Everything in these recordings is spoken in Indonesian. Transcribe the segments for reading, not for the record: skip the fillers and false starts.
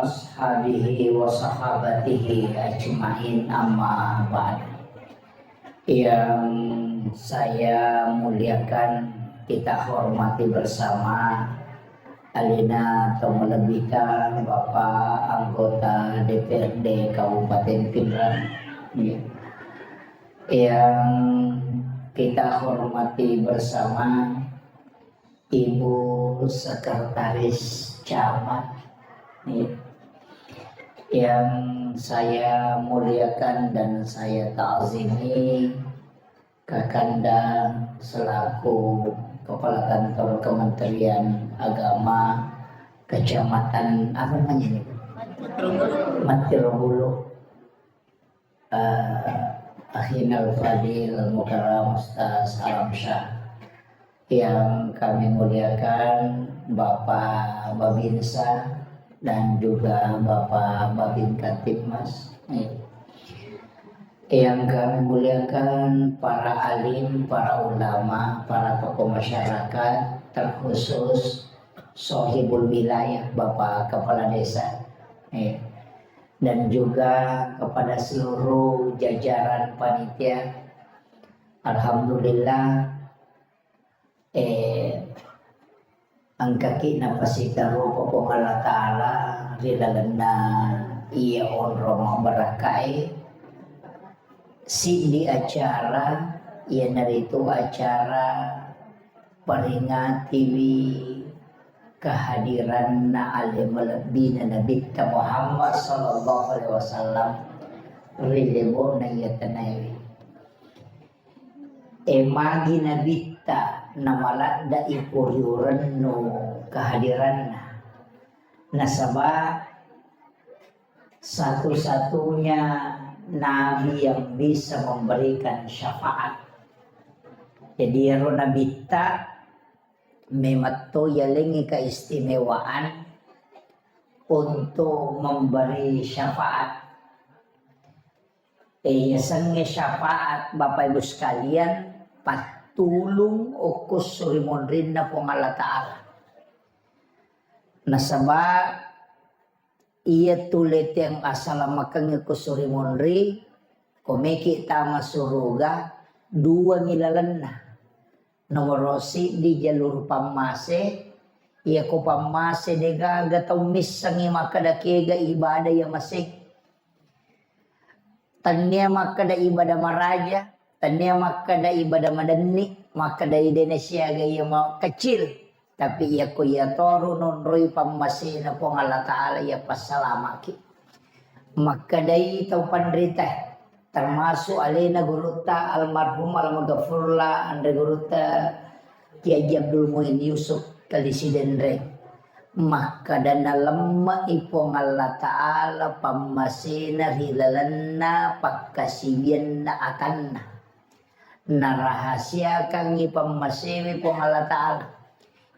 ashabihi wa sahabatihi ajma'in amma ba'd. Yang saya muliakan, kita hormati bersama Alina Tomalabika, Bapak anggota DPRD Kabupaten Pindrang, yang kita hormati bersama Ibu Sekretaris Camat, yang saya muliakan dan saya ta'zimi, Kakanda selaku Kepala Kantor Kementerian Agama Kecamatan apa namanya ini? Matirobulu. Akhinal Fadil Mukarram Ustaz Alamsyah, yang kami muliakan Bapak Babinsa dan juga Bapak Babin Katibmas, yang kami muliakan para alim, para ulama, para tokoh masyarakat, terkhusus Sohibul Wilayah Bapak Kepala Desa, dan juga kepada seluruh jajaran panitia. Alhamdulillah angka kita pasikaru popong Allah Ta'ala rilalana iya on Roma barakai si di acara ia naritu acara peringati kehadiran alim lebih Nabi Muhammad sallallahu alaihi wasallam rilebo na yatanawi emagi nabita namala da ipuriuran no kehadiran nasabah satu-satunya nabi yang bisa memberikan syafaat. Jadi nabita memato yalengi keistimewaan untuk memberi syafaat. Sange syafaat Bapak Ibu sekalian patulung ukus surimondrin na pong Allah Ta'ala. Nasaba iya tulit yang asalamakang ikusurimondri komeki tama suruga dua milalan na nomorosi di jalur pamase iya ko pamase dega gataw misangi makadakega ibadah yang masih tanya makada ibadah maraja, tanya makada ibadah madani, makada Indonesia gaya mau kecil, tapi ia ko ia toru non roy pamasi na pong Allah Ta'ala ya pasalamaki. Makada itaw pandrita, termasuk alena guruta almarhum almagafurla andre guruta Kiai Abdul Muin Yusuf Kalisiden Reng. Maka dana lemma ipong Allah Ta'ala pamasina hilalanna pagkasibian na atanna na rahasia kang ipamasiwi pong Allah Ta'ala.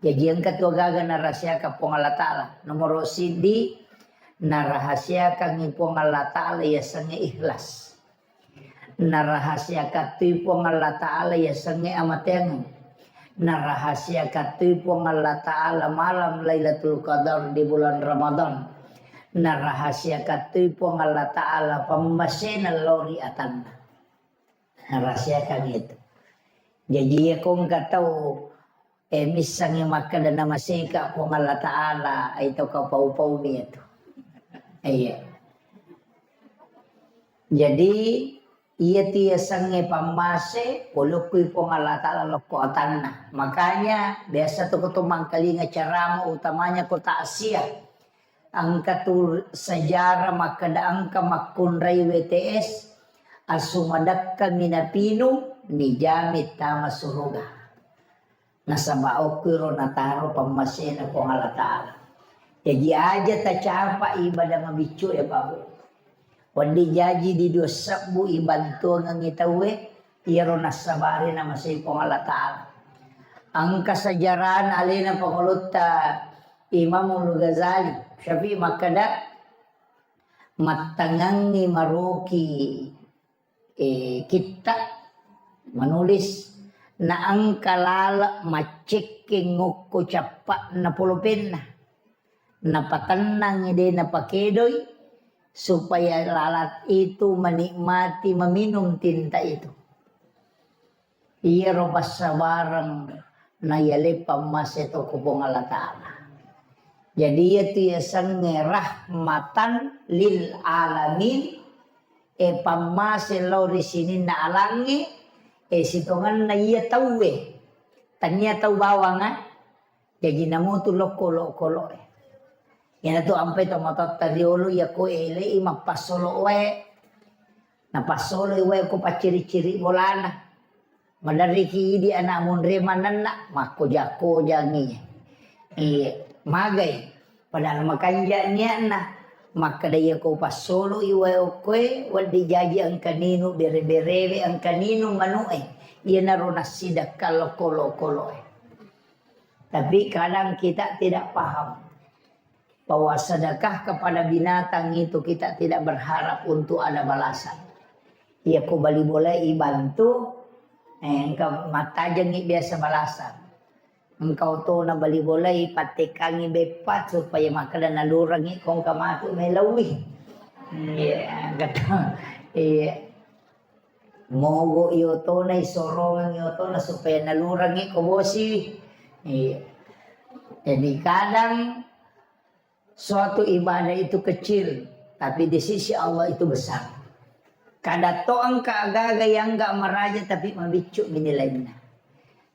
Jadi yang katuagaga na rahasia ka pong Allah Ta'ala nomor sidi na rahasia kang ipong Allah Ta'ala ya sange ikhlas na rahasia katu pong Allah Ta'ala ya sange amateng na rahasia katipong Allah Ta'ala malam Lailatul Qadar di bulan Ramadan. Na rahasia katipong Allah Ta'ala pamasin lori atan. Na rahasia kan itu. Jadi kung kataw misang yung makada na masika pong Allah Ta'ala ito kapau-pau nito. Iya. Jadi ia tia sange pamase polukui pong Allah Ta'ala lokotan na. Makanya biasa to kutumang kalinga caramo utamanya ko taasya. Ang katul sejarah makadaang ka makunray WTS asumadak ka minapino ni jamit tama suruga. Nasa maokuro nataro pamase na pong Allah Ta'ala. Jadi aja ta capa ibadah mabicu ya babu. Wandi jaji di dosa bu ibantu ng itawe iro nasabari na masih pong Allah Ta'ala. Ang kasajaran alina pangulut Imam Ghazali Syafi'i makada matangangi maruki kita menulis na ang kalala maciking nguko capak na pulupin na napatenang ide napakedoy supaya lalat itu menikmati meminum tinta itu. Iya robas sabarang na yale pamas itu kubong Allah Ta'ala. Jadi itu ya sang rahmatan lil alamin pamas law di sini na alangi sitongan na iya tawe tanya tahu bawang jadi namu tu loko yan tu ampai to matot tadiolo ya ko ele mapasolo we na pasolo we ko paciri-ciri bolana madari ki di anak mun remanan na mako jako jangi magai padahal makanja niya na makadaya ko pasolo iwe okoy wadi jaji ang kanino bere-bere ang kanino manue iya naruna sidak kalo-kolo tapi kadang kita tidak paham bahwa sedekah kepada binatang itu kita tidak berharap untuk ada balasan. Iya ko bali boleh ibantu engkau mata jengi biasa balasan. Engkau to na bali boleh patikangi bepat supaya makanan nalurangi kong kamatu melawi. Iya kata iya mogo iyo to na isorongan iyo to na supaya nalurangi ko bosi. Iya. Jadi kadang suatu ibadah itu kecil, tapi di sisi Allah itu besar. Kada toang kaagaga yang enggak meraja tapi mabicuk binilainya.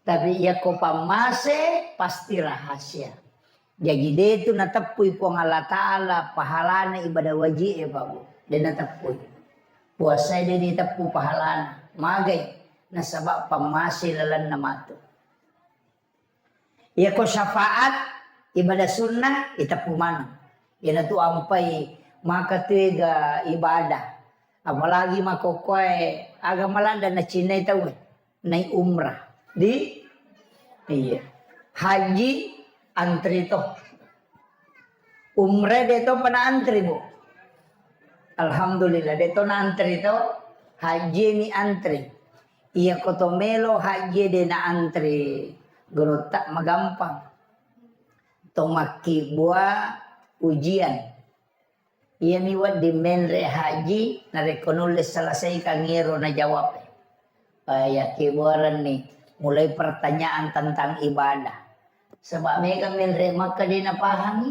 Tapi ya ko pamase pasti rahasia. Jadi dia itu natapui pong Allah Ta'ala pahalana ibadah wajib ya babu. Dia natapui. Puasa dia ditapu pahalana. Magay nasabak pamase lalan namatu. Ya ko syafaat ibadah sunnah itapu mana. Yan tu ampai maka tiga ibadah. Apalagi makokoy agamalanda na Chinay tahu na umrah di iya haji antri to umrah deto pana antri bu alhamdulillah deto na antri to haji ni antri iya kotomelo haji de na antri gerotak magampang to makibua ujian. Iya niwat di menre haji na rekonulis selesai kangiro na jawab. Ya kibuaran nih mulai pertanyaan tentang ibadah. Sebab mereka menre maka di napahami.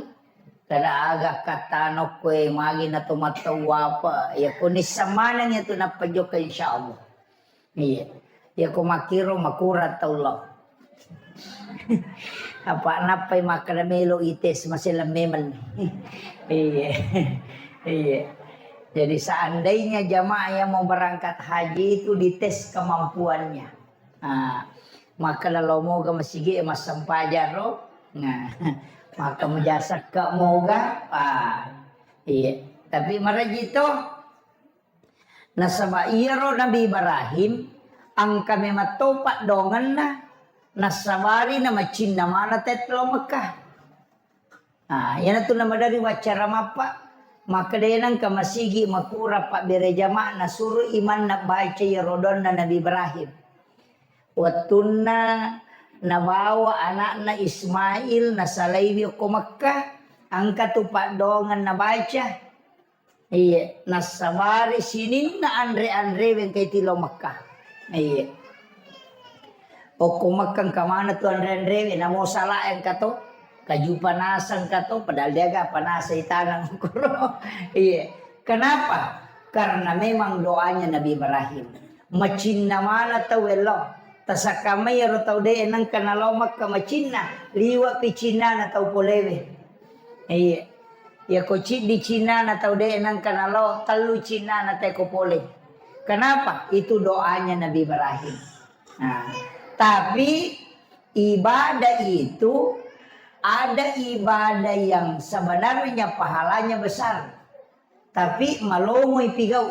Kada agak kata no kue magi na tumatawa apa. Ya kunis samanang itu napajok insyaallah. Iya. Ya kumakiro makurat Allah. Apa napay makadamelo ites masila meman. Iya. Iya. Jadi seandainya jamaah yang mau berangkat haji itu dites kemampuannya. Nah, maka kalau mau ke masjid mas sampajaro, nah, maka menjasa ke moga, iya. Tapi marajito nasaba iyaro Nabi Ibrahim ang kami matopak dongan na nasabari na macin na mana tetlo Mekah. Nah, yan ito naman dari wacara mapa. Maka denang kamasigi makura pak bere jamaah na suruh iman na baca ya rodon na Nabi Ibrahim. Watunna nabawa anak na Ismail na salaywi ko Makkah angka tupak dongan na baca. Iya, nasabari sinin na andre yang kay tilo Makkah. Iya. O kumakang kamana tu andre na mo salah yang kato. Kaju panasan kato padahal dia gak panas tangan kuro. Iya. Kenapa? Karena memang doanya Nabi Ibrahim. Macinna mana tawelo. Tasakamay ro taw de nang kanalomak ka macinna. Liwa pi Cina na taw polewe. Iya. Ya ko di Cina na taw de nang kanalo talu Cina na tayo ko pole. Kenapa? Itu doanya Nabi Ibrahim. Nah, tapi ibadah itu ada ibadah yang sebenarnya pahalanya besar. Tapi malomoy pigaw.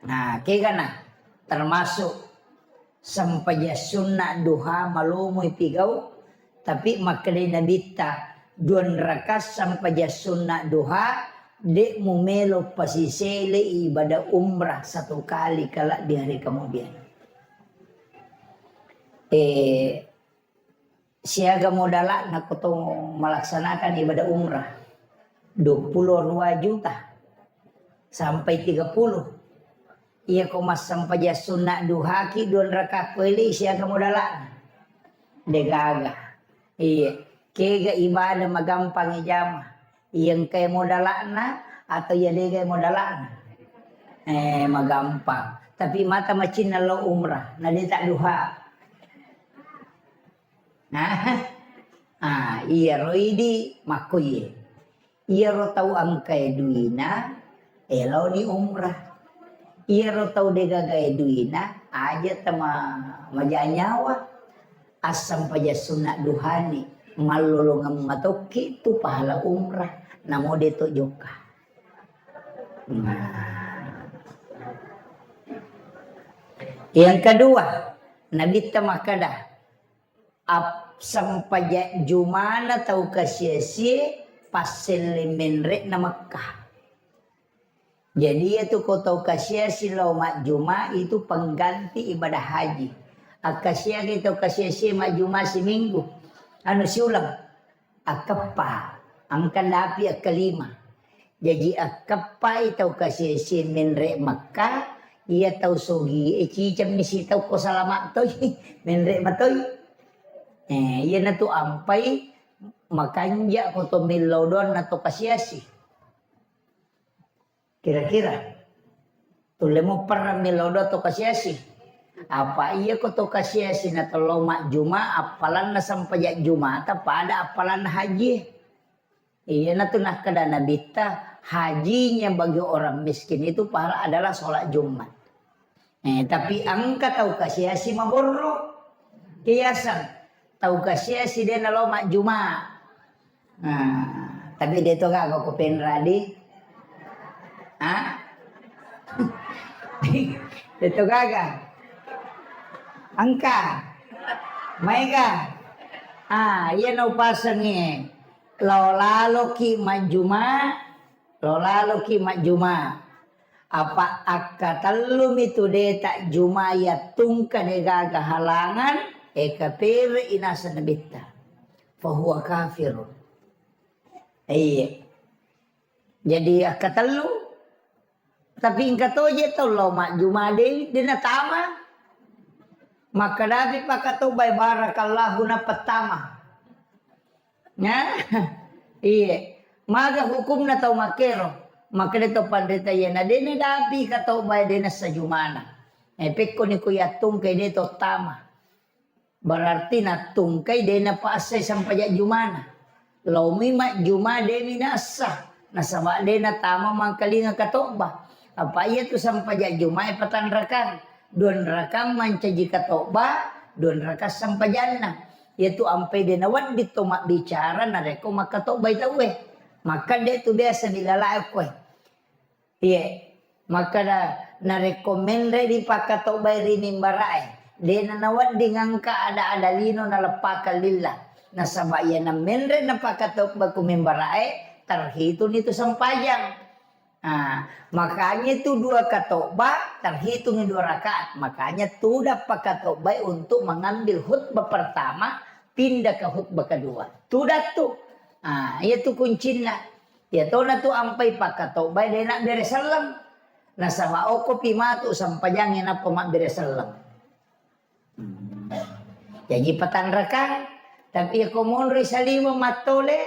Nah, kaya na. Termasuk sampaya sunnah duha malomoy pigaw. Tapi makalay na dita. Duan rakas sampaya sunnah duha. Di mumelo pasisele ibadah umrah satu kali kala di hari kemudian. siaga modala na ko melaksanakan ibadah umrah 22 juta sampai 30. Iya ko mas sampai sunnah duhaki 2 rakaat kuili siaga modala degaga. Iya kega ibadah magampang ijama yang kay modalana atau ya dega modalana magampang tapi mata macin lo umrah na di tak duha. Iya roidi makuye. Iya ro tau angkai duina elo ni umrah. Iya ro tau dega gaya duina aja tama majanyawa asam paja sunat duhani malulungan matoki tu pahala umrah namo deto joka. Yang kedua nabi tamakada sampaja jumana tau kasih pasel menrek na Makkah. Jadi itu kau tahu kasih lau mak juma itu pengganti ibadah haji. Akasia kita kasih mak juma seminggu. Anu siulang akapa angkan api akalima. Jadi akapa itu kasih menrek Makkah. Ia tahu sogi cicam ni si tahu ko salamat toy menrek matoy. Ia na tu ampai makanja ko to milodon na to kasiasi. Kira-kira tule mo para milodo to kasiasi. Apa iya ko to kasiasi na to loma juma apalan na sampaya juma ta pada apalan haji. Iya na tu nak kada nabita hajinya bagi orang miskin itu para adalah sholat Jumat. Tapi angka tahu kasiasi maborro kiasan. Tahu kasih si dia nalo mak juma. Tapi dia tu gak aku penradi. Dia tu gak. Angka. Mega. Iya no pasangnya. Lolalo ki majuma. Lolalo ki majuma. Apa akatalum itu dia tak juma ya tungka dia gak halangan. Kafir inasa nabita fahuwa kafirun. Iya jadi akatalu tapi ingkato je to lo mak juma dewi dina tama maka dabi pakato bay barakallahu na petama nya. Iya maga hukum na to makero maka dito pandita yana dina dabi kato bay dina sa jumana pekko ni kuya tungkay dito tama. Berarti na tungkay de na paasay sampaya jumana. Laumi mak juma de minasa. Nasama de na tama mangkalinga katoba. Apa iya tu sampaya juma patanrakan. 2 rakang mancaji katoba. 2 rakas sampayana. Yaitu ampai de na wan dito mak bicara na reko makatoba itawe. Maka de tu biasa dilalaak ko. Iya. Maka na rekomende di pakatoba rini mbarae. Dena nawad dengan ada lino na lapakal lillah na sabaya na menre na pakatok ba kumimbarae terhitung itu sampayang. Makanya itu 2 katokba terhitung 2 rakaat. Makanya tu dapat katokba untuk mengambil khutbah pertama pindah ke khutbah kedua. Tudah tu. Itu kuncinya. Ya tu na tu ampai pakatokba dena beresalam. Na sama oko pimatu sampayang na pemak beresalam. Jadi patanrakan tapi ako mon risalimo matole.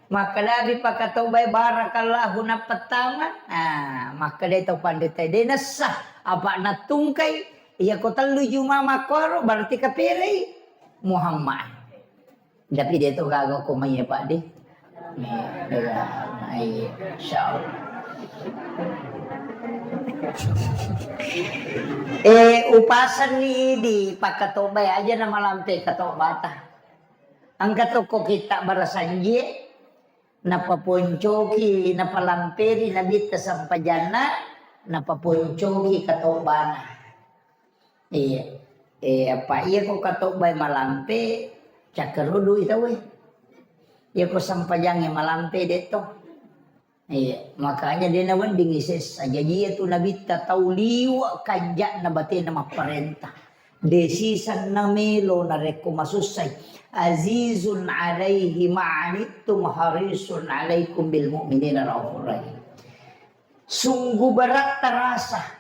Maka labi pakatobay barakallahu na pertama. Maka dito panditay dinasah apa na tungkay iya ko talo juma makoro berarti kapiri Muhammad. Tapi dito gago ko may pa di. Ay insyaallah. Upasan ni di pagkatobay aja na malampi katobata. Ang katoko kita barasanji napapuncoki napalampiri nabita sampajana napapuncoki katobana. Apa iya ko katobay malampi cakarudu ito we. Iya ko sampajang malampi dito. Makanya dia nawan dingises aja dia tu nabita tahu liwa kajak na batin na maparenta Desisan na melo na rekumasusay. Azizun alaihi ma'anittum harisun alaikum bil mu'minina raufur rahim. Sungguh berat terasa.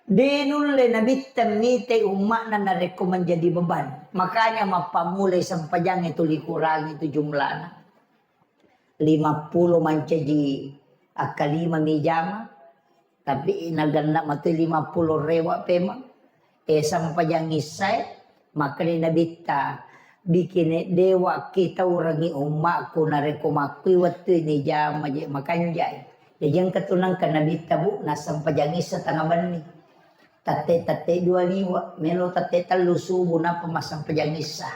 Denul le nabitam nite umat na nareko menjadi beban. Makanya mapamulai sampajang itu dikurangi itu jumlahnya. 50 mancaji akalima mijama. Tapi naganda mati 50 rewa pemang. Sampajang isay. Maka ni nabita. Bikin dewa kita urangi umatku nareko makui waktu ini jama. Makanya yang ketunang ka nabita bu. Nasampajang isa tangga bani. Tate 25 melo tate 3 subuh na pamasang pajangisa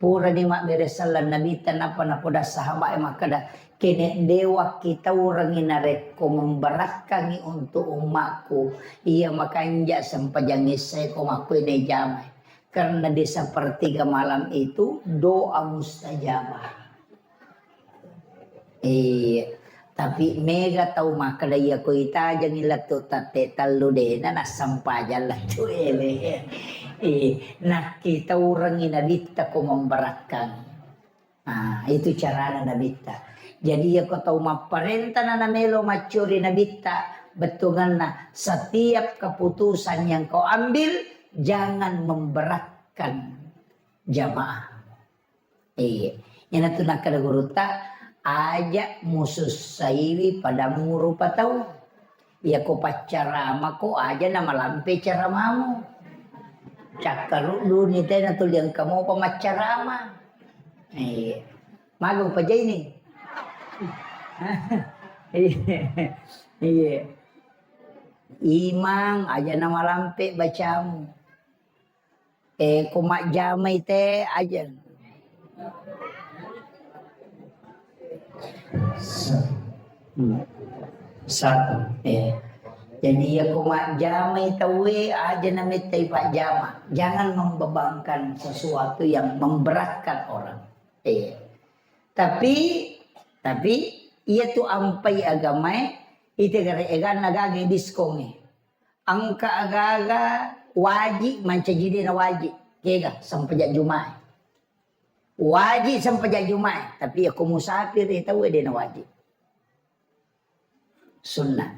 pura ni mak beresalan nabita na panapoda sahabat makada kene dewa kita orang inareko memberatkan untuk umatku iya makanya sampajangisa ko maku ini jamai karena di sepertiga malam itu doa mustajabah tapi mega tau makadaya ko ita jangan lato tate talu de na nasampajan lato ele. Nah kita orang inabita ko memberatkan. Itu cara nabita. Jadi ya ko tau maparenta na namelo macuri nabita. Betungan na setiap keputusan yang kau ambil jangan memberatkan jamaah. Yan na nak kada guruta. Aja musuh saiwi pada murupa tahu. Ya ko pacarama ko aja nama lampe caramamu. Cakaru dulu teh na tuliang kamu pamacarama. Mago pa jay ni. Iya. Imang aja nama lampe bacamu. Kumak jamai teh aja. Satu. Jadi ya kumak jamai tawe aja namanya pak jama. Jangan membebankan sesuatu yang memberatkan orang. Tapi ia tu ampai agamai itu gara-gara nagagi diskonge. Angka agaga wajib mancajidi na wajib. Kega sampai Jumat. Wajib sampai Jumat, tapi aku musafir itu dia na wajib. Sunnah.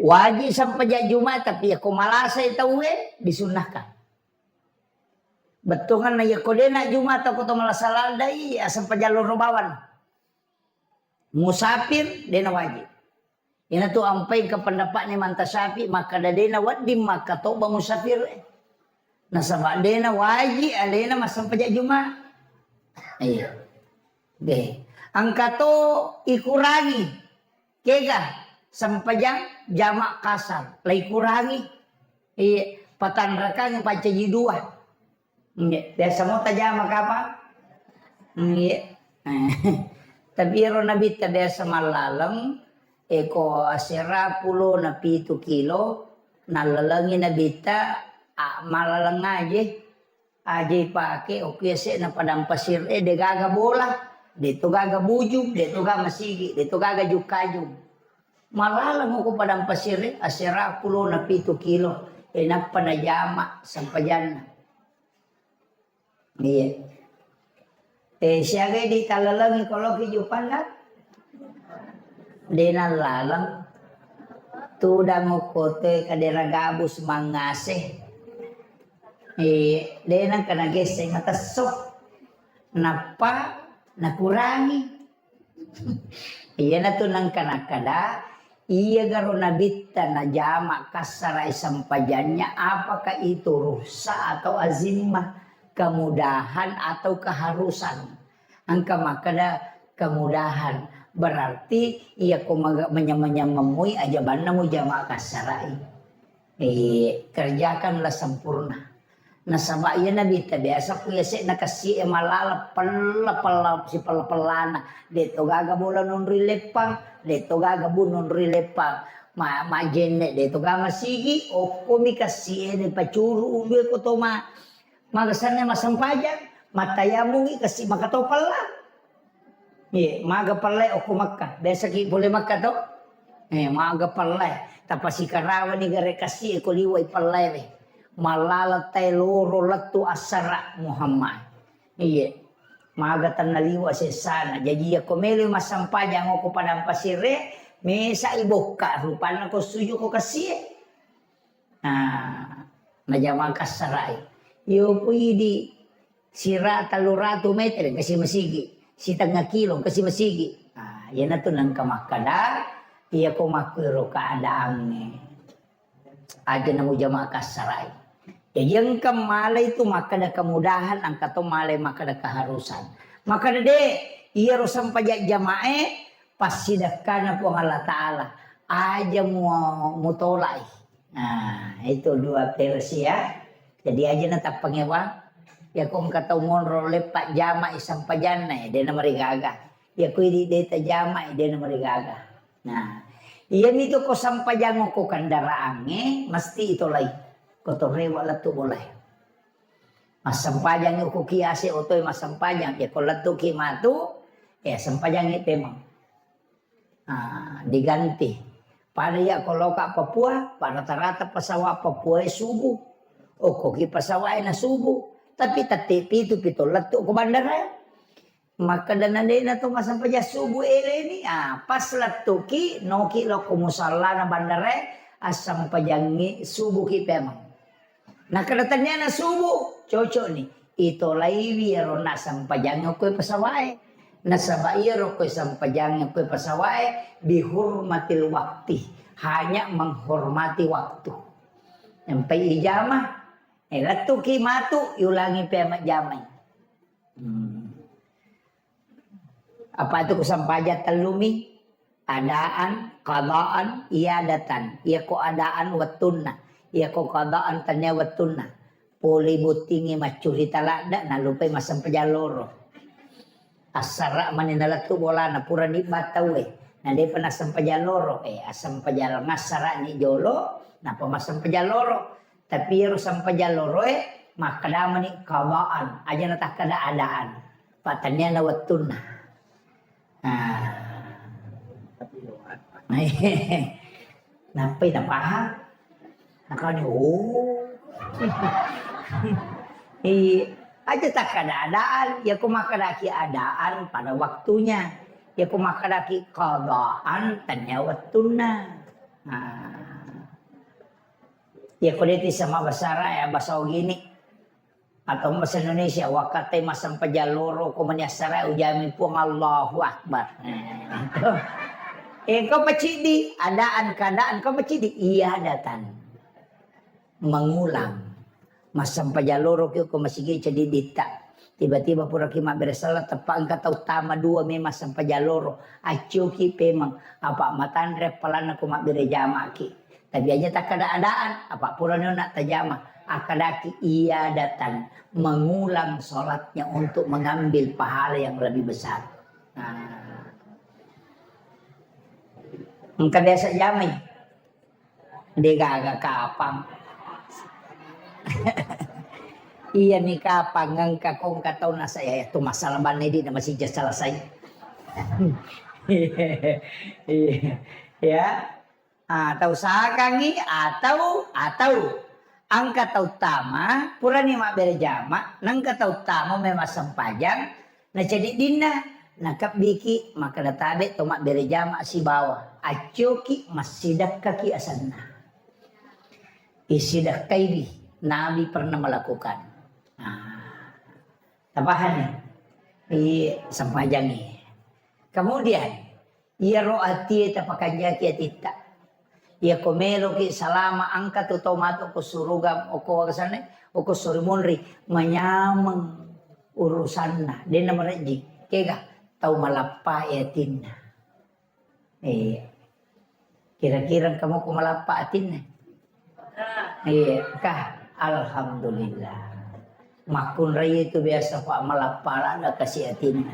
Wajib sampai Jumat, tapi aku malasa itu disunnahkan. Betul kan ya ko dena Jumat aku to malasa lalai sampai jalur rubawan. Musafir dena wajib. Ina tu ampai ke pendapat ni mantasapi maka dena wajib maka to ba musafir. Nasabak dena wajib alena masang pajak Jumat. Iya. Deh. Angka to ikurangi. Kega sampajang jamak kasar. Lai kurangi. Iya. Patanrakan yang pacaji 2. Iya. Biasa mau tajamak apa? Iya. Tapi ro nabi ta biasa malalang eko asira 10 na 7 kilo nalalangi nabita malalang aja pake oke se na padang pasir de gaga bola dito gaga bujum dito gaga masigi dito gaga jukajum malalang ko padang pasir asira 10 na 7 kilo enak panajama sampajan iya siya gay di talalang ikolo kijupan na di nalalang tudang kote kadera gabus mangase denang kanageseng atasok napa nakurangi iya na to nang kanakada iya garo nabita na jama kasaray sampajannya apakah itu rusa atau azimah kemudahan atau keharusan angka makada kemudahan berarti ia menyamui aja bana mu jama kasaray kerjakanlah sempurna. Nasaba iya nabi ta biasa kuya se nakasi malala palap si palapalana deto gaga bola non rilepang deto gaga bu non rilepang ma jenne deto gaga sigi o komi kasi ene pacuru umbe ko to magasannya masampajan matayamungi kasi makatopal lah maga pala o kumakka biasa ki boleh makka to Maaga palay. Tapos si Karawan ni Garekasi, kuliway palay. Malalatay loro latu asara Muhammad. Iya. Maaga tan naliwa si sana. Jadi ako melo masampajang ako padang pasire. Mesa iboka. Rupan ako suyo ko kasi. Najamang kasaray. Yo po di sira talurato meter kasi masigi. Si tanga kilong kasi masigi. Yan na to ng kamakada. Iya ko makwiro kaadaang aja na mo jama kasaray. Yang kamalay itu makada kemudahan, ang katomalay makada keharusan. Makada de, iya rosam pajak jamae, pasidakkan na po ang Allah Ta'ala. Aja mo tolay. Nah, itu dua versi ya. Jadi aja na tapangewa. Ya kung katumon role pak jama isang pajan na, de na marigaga. Ya ko di deta jama, de na marigaga. Nah, iyan itu ko sampajang ko kandaraange, mesti ito lay. Kotore wala tu boleh. Masampajang ko kiasi otoy masampajang ya kalau tu kimatu ya sampajang itu memang diganti. Pada ya kalau ka Papua pada rata-rata pasawa Papua subuh. O koki pasawa na subuh. Tapi tatipi itu pitolat tu ko bandara. Maka danade na to masampajang subuh ini pas latuki noki lo kumusala na bandara asam pajangi subuh ki memang. Nah kadatannya na subuh cocok nih. Ito laiwi aro na sampajangnya ko'y pasawai. Nasabay aro ko'y sampajangnya ko'y pasawai. Bihurmatil wakti. Hanya menghormati waktu. Sampai ijamah. Latu kimatu yulangi pemak jamay. Apa itu kusampajat telumi? Adaan, qadaan, iadatan. Iya ko adaan watunna. Iya ko kadaan tanya watuna. Poli butingi macuri talada na lupay masam pajaloro. Asara maninalat tu bola na pura ni batawe. Na de panasam pajaloro asam pajal ngasara ni jolo na pamasam pajaloro. Tapi ro sam pajaloro makadama ni kadaan aja na takada adaan. Patanya na watuna. Napay na paham. Nakanya, aja tak keadaan, ya kumakadaki adaan pada waktunya, ya kumakadaki qadaan tanya waktuna. Ya kudeti sama bahasa bahasa gini atau bahasa Indonesia wakate masam pajaloro kumanyasara ujami pun Allahu Akbar. Kau pecidi adaan keadaan kau pecidi iya datang. Mengulang masam pajaloro kyo ko masigi jadi dita tiba-tiba pura kima beresalah tepak angka utama dua memang masam pajaloro acuki pemang apa matandre palana ko mabere jamaki tapi aja tak ada adaan apa pura nak tajama akadaki ia datang mengulang sholatnya untuk mengambil pahala yang lebih besar. Engkau biasa jamai dia agak kapang. Iya nih kapangang kakong kataw na saya itu masalah banay di na masih selesai. Ya, atau sakangi atau ang kataw tama pura ni mabere jama nang kataw tama may masampajang na jadi dinna nakabiki maka databe to mabere jama si bawa acuki masidak kaki asanna isidak kaibi. Nabi pernah melakukan. Tabahan sampajangi. Kemudian ia roati tapakanja kiatita. Ia komelo ki salama angkat tomato ko surugam o ko kasane o ko surimonri manyamang urusanna. Dia namaraji kega tau malapa yatinna. Kira-kira kamu ko malapa atinna. Kah alhamdulillah. Makun raya itu biasa pak malapala ada kasih atin.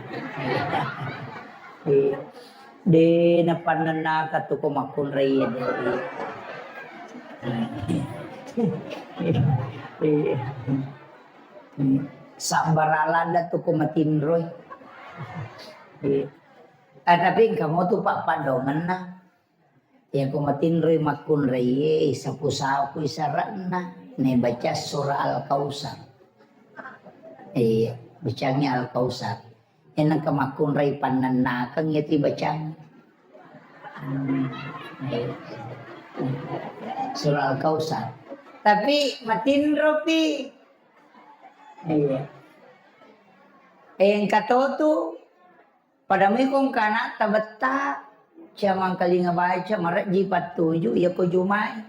Di napanana katu ko makun raya Sambaralanda tuh ko matinroy. Tapi kamu tuh pak padongan na. Ya ko matinroy makunray sa pusaw ko isarana ne baca surah Al-Kausar. Bacanya Al-Kausar. Yan ang kamakunray pananakang yati bacang. Surah Al-Kausar. Tapi matinro pi. Yang katoto pada may kong kana tabata siya mang kalinga baca marat jipat tuju ya ko jumay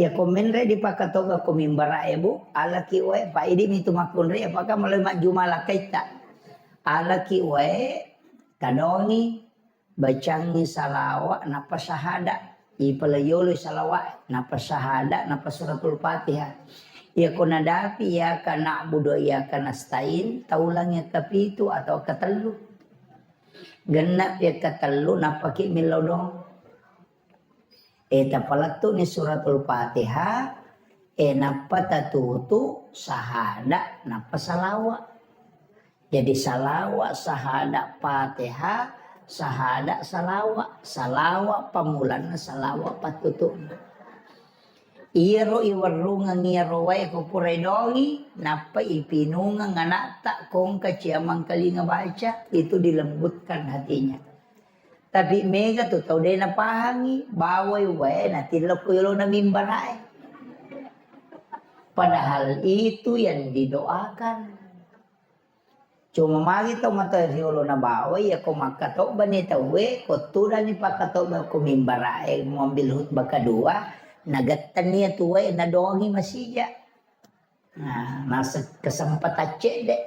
ya ko menre di pakatoga ko mimbara ebu ala ki we pa idi mi tumakunre apakah malema jumala kaita ala ki we kadoni bacangi salawa napa sahada ipalayolo salawa napa sahada napa suratul Fatihah ya ko nadapi ya kana budo ya kana stain taulangnya kapitu atau katelu genap ya katelu napaki milodong tapalatu ni suratul Fatihah napatatutu sahada napa salawa jadi salawa sahada Fatihah sahada salawa pamulan salawa patutuna iro iwarungan ngiro way ko puredongi napa ipinungan nganata kong kaciamang kalinga baca itu dilembutkan hatinya tapi mega tu tau dena pahangi bawai way natilok ko yolo na mimbaray padahal itu yang didoakan cuma magi tau mata yolo na bawai ya ko makatok ba ni tawe ko tuda ni pakatok ba ko mimbaray mo ambil hutbah kedua nagatan niya tuway na dongi masija. Nasa kesempatan cek dek.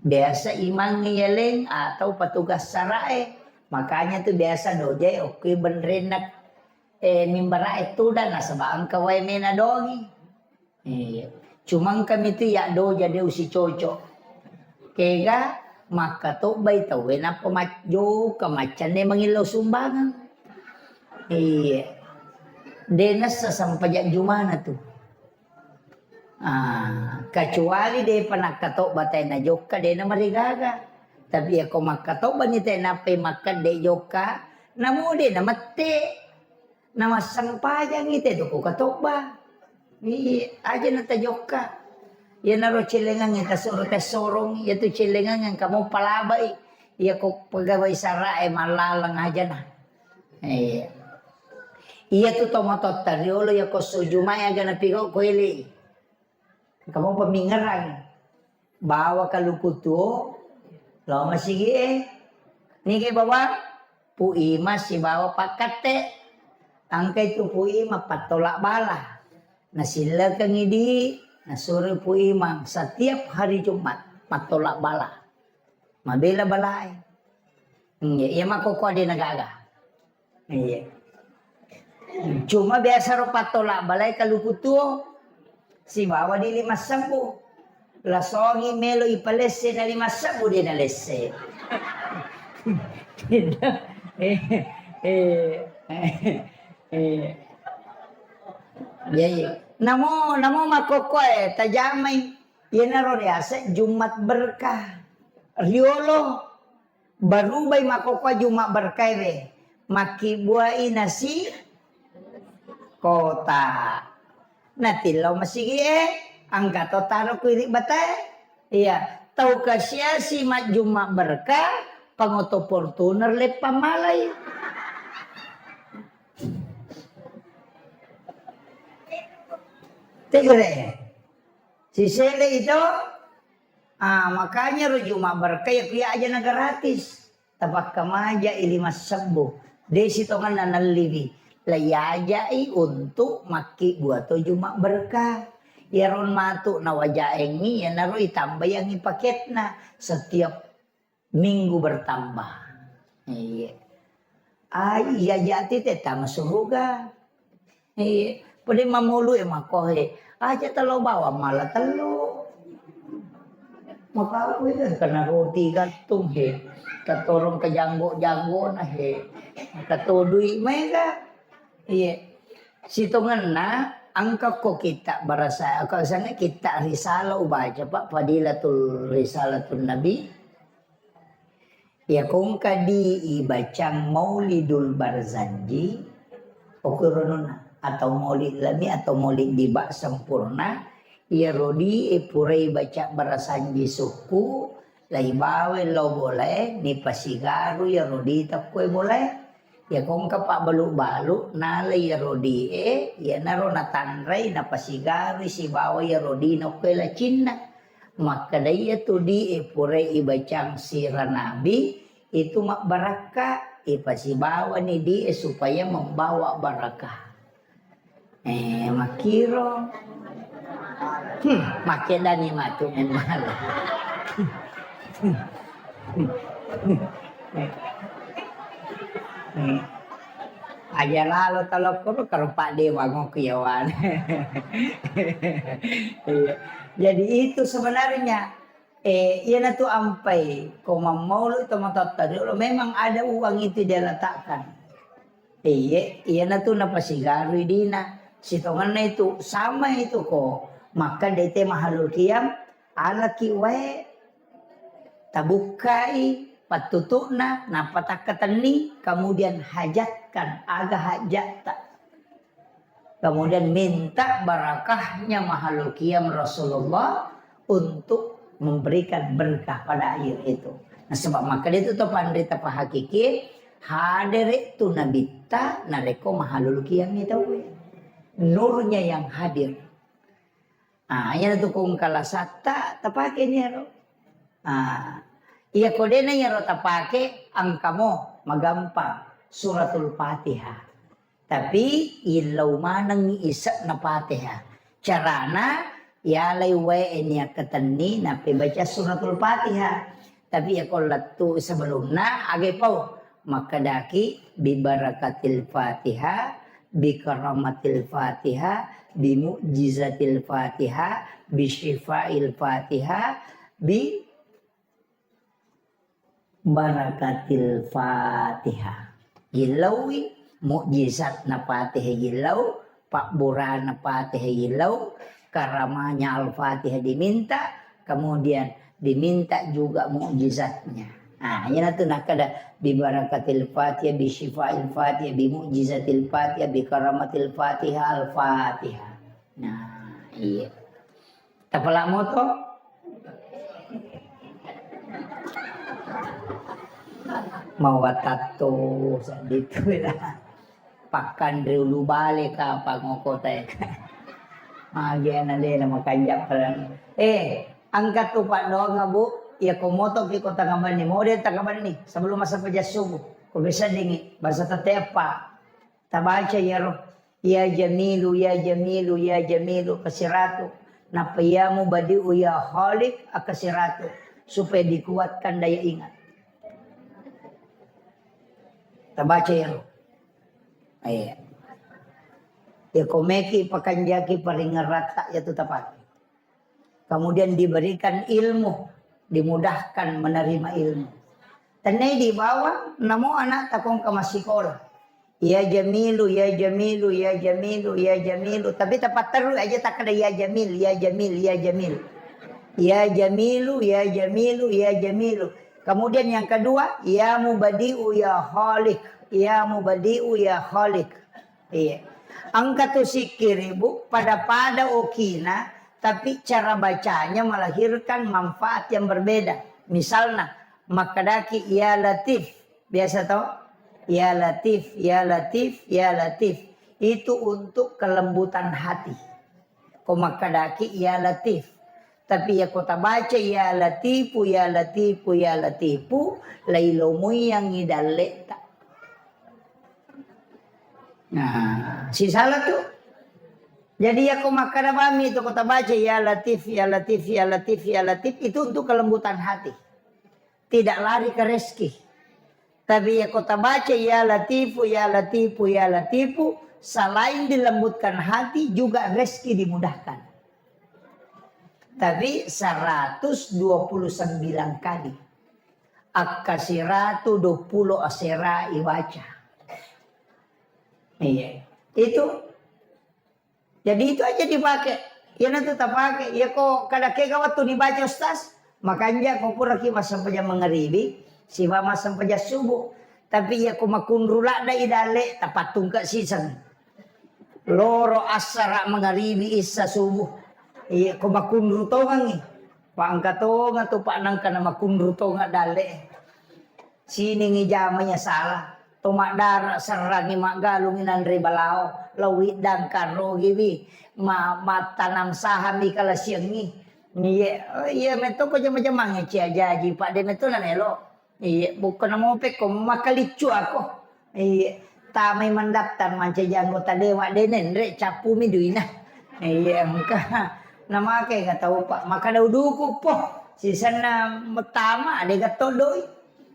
Biasa imang ngiyeleng atau petugas sarae. Makanya tuh biasa doje oke benerin nak mimbara itu dan nasa baang kaway may na dongi. Cumang kami tuh ya do jadi usi cocok. Kega maka to bay tawe na pamatyo kamacan ni mangilaw sumbangan. Denas sa sampajak jumana tuh. Kecuali dia panakato batay na joka dena marigaga. Tapi ako makato ba ni tayo na pay makan de joka namu de na mate na masangpajang ite do ko kato ba. Aja na ta joka. Yan na ro chilengan ng tesoro-tesorong yato chilengan ng kamu palabay. Iya ko pagaway sara ay malalang aja na. Iya tu tomatot tariolo ya ko sujumaya gana pigo ko ili. Kamu pemingerang. Bawa kalukuto. Lo masigi Ni kay bawa puima si bawa pakate. Angkay tu puima patolak bala. Na sila kang idi na suri puima setiap hari Jumat patolak bala. Mabila balay. Iya makoko di nagaga. Iya. Cuma biasa ro patolak balay kalukuto si bawa di 5,000 lasongi melo ipalese na 5,000 din na lese namo makoko tajamay yan na ro riasa Jumat berkah riolo baru bay makoko Jumat berkah re makibuai nasi kota. Natilaw masigi ang gato taro ko iri batay. Iya, tau kasya si Juma berkah pangoto Fortuner le pamalay. Tigre. Si Sele itu makanya ro Juma berkah ya kuya aja na gratis. Tabak kamaja 5,000. Desi to nga nanaliwi. Layajai untuk maki buat Juma berkah. Yaron matu na wajaengi ya naro itambah yang ipaket na setiap minggu bertambah. Iya. Iya jati teta masuruga. Iya. Pwede mamulu makohe. Aja talo bawa malah talo. Maka aku itu karena roti gantung he. Katorong kajanggo-janggo na he. Katudui mega. Iya, situngan na angka ko kita barasa kalau sana kita risalah ubaca pak Fadilatul Risalatul Nabi ya kung kadi ibacang Maulidul Barzanji okuronuna atau maulid lami atau maulid diba sempurna ya rodi purei baca barasanji suku lai bawe lo boleh ni pasigaru ya rodi takwe boleh ya kong kapak balu-balu nale ya rodi ya naro na tanrai na pasigaru si bawa ya rodi na kwela cinna maka daya tu di purei bacang sirah nabi itu mak barakah pasibawa ni di supaya membawa barakah makiro makedani matu memang aja lalu kalau kau kerupak dewa ngokiawan jadi itu sebenarnya iya tu ampai kau mau lu tadi memang ada uang itu dia letakkan iya tu napa sigaru dina sitongan itu sama itu kok maka dete mahalul kiam ala kiwe tabukai patutukna napa takatani kemudian hajatkan aga hajat tak kemudian minta barakahnya mahalul kiam Rasulullah untuk memberikan berkah pada air itu. Nah sebab maka itu tu pandai tapa hakiki hadir itu nabita nareko mahalul kiam itu nurnya yang hadir. Yan tu kung kalasata tapake niya ro. Iya kodena niya ro tapake ang kamo magampang suratul Fatihah. Tapi ilaw manang isa na Fatihah. Carana yalay we niya katani na pibaca suratul Fatihah. Tapi ako latu sebelum na agay po makadaki bibarakatil Fatihah bikaramatil Fatihah bimu'jizatil Fatihah bisyifail Fatihah bi barakatil Fatihah gilawi mu'jizat na Fatihah gilaw pakbura na Fatihah gilaw karamanya al-Fatihah diminta kemudian diminta juga mu'jizatnya. Yan itu nak ada bi barakatil Fatihah bi syifail Fatihah bi mu'jizatil Fatihah bi karamatil Fatihah al-Fatihah. Nah, iya. Tapala mo to? Mawatato sa dito lah. Pakan dulu balik ka pangokote. Agyan na din makanjak parang. Angkat tu pak doang ngabu. Ya komoto ki kota ngaban ni mo din tagaban ni sebelum masa pajasubo ko bisa dingi basa tatepa tabaca yaro ya jamilu ya jamilu ya jamilu kasiratu napayamu badiu ya khaliq akasiratu supaya dikuatkan daya ingat tabaca yaro ay ya komeki pakanjaki paling ngerata ya tu tapaki kemudian diberikan ilmu dimudahkan menerima ilmu. Tanai di bawah namo anak takong kamasikola. Ya Jamilu, ya Jamilu, ya Jamilu, ya Jamilu. Tapi tepat terus aja tak ada ya Jamil, ya Jamil, ya Jamil. Ya Jamilu, ya Jamilu, ya Jamilu. Kemudian yang kedua, ya Mubadi'u ya Khaliq, ya Mubadi'u ya Khaliq. Iya. Angka tu sikir ibu pada okina. Tapi cara bacanya melahirkan manfaat yang berbeda. Misalnya, makadaki ya latif. Biasa tau? Ya latif, ya latif, ya latif. Itu untuk kelembutan hati. Kau makadaki ya latif. Tapi ya kota baca ya latifu, ya latifu, ya latifu. Lailomu yang ngidale tak. Nah, si salah tuh. Jadi aku makan mami itu kota baca ya latif, ya latif, ya latif, ya latif itu untuk kelembutan hati. Tidak lari ke rezeki. Tapi ya kota baca ya latifu, ya latifu, ya latifu. Selain dilembutkan hati juga rezeki dimudahkan. Tapi 129 kali. Akasiratu 20 asera iwaca. Iya. Itu. Jadi itu aja dipakai. Ya nanti tak pakai. Ya kok kada kega waktu dibaca ustaz. Makanya kau pura kima sampai jam mengeribi. Si mama sampai jam subuh. Tapi ya kau makunrula da idale. Tak patung ke season. loro asara mangaribi isa subuh. Iya ko makunru to ngi. Paangka to nga to panang kana makunru to nga dale. Sini ngi jamanya salah. Tumadara serangi magalungin andre balao. Lawit dan karo giwi. Matanam saham ikala siangi. Iya meto ko jam-jam mangi cia jaji pak de meto na nelo. Iya bukan mau pek ko makalicu ako. Iya tamay mandaptar manca anggota dewa denen re capu miduina. Iya engka nama ke ga tahu pak maka daw duko po. Sisan na matama ade ga todoy.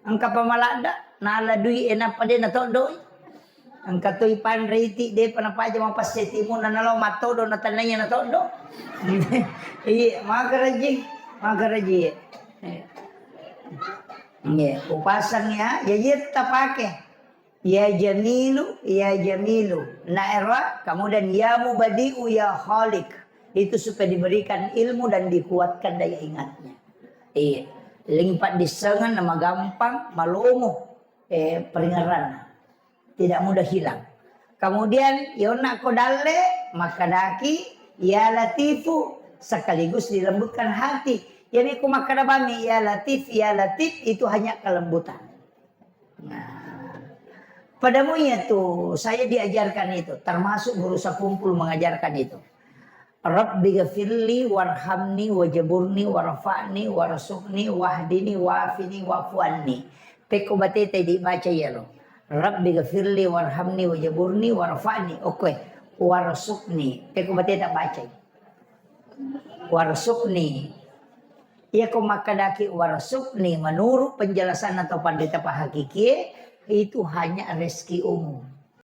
Angka pamalada nala dui ena pa de na todoy. Angka toy pan reti de panapaja mapaseti mo na nalaw matodo na tananya na todo. Iya magaraji. Ya, upasangnya ya kita pakai ya jamilu naira kemudian ya mubadi'u ya khaliq itu supaya diberikan ilmu dan dikuatkan daya ingatnya. Iya limpat disengan nama gampang malumuh peringaran tidak mudah hilang. Kemudian yona kodale maka daki ya latifu sekaligus dilembutkan hati. Jadi kumakadabami ya latif itu hanya kelembutan. Nah, padamu itu saya diajarkan itu, termasuk guru sakumpul mengajarkan itu. Rabbi ghafirli warhamni wajaburni warfa'ni warsuqni wahdini wafini wafuanni. Peko batete dibaca ya lo. Rabbi ghafirli warhamni wajaburni warfa'ni. Oke, warsuqni. Peko batete tak baca. Warsuqni. Ya komakadaki warsuqni menurut penjelasan atau pendeta Pak Hakiki itu hanya rezeki umum.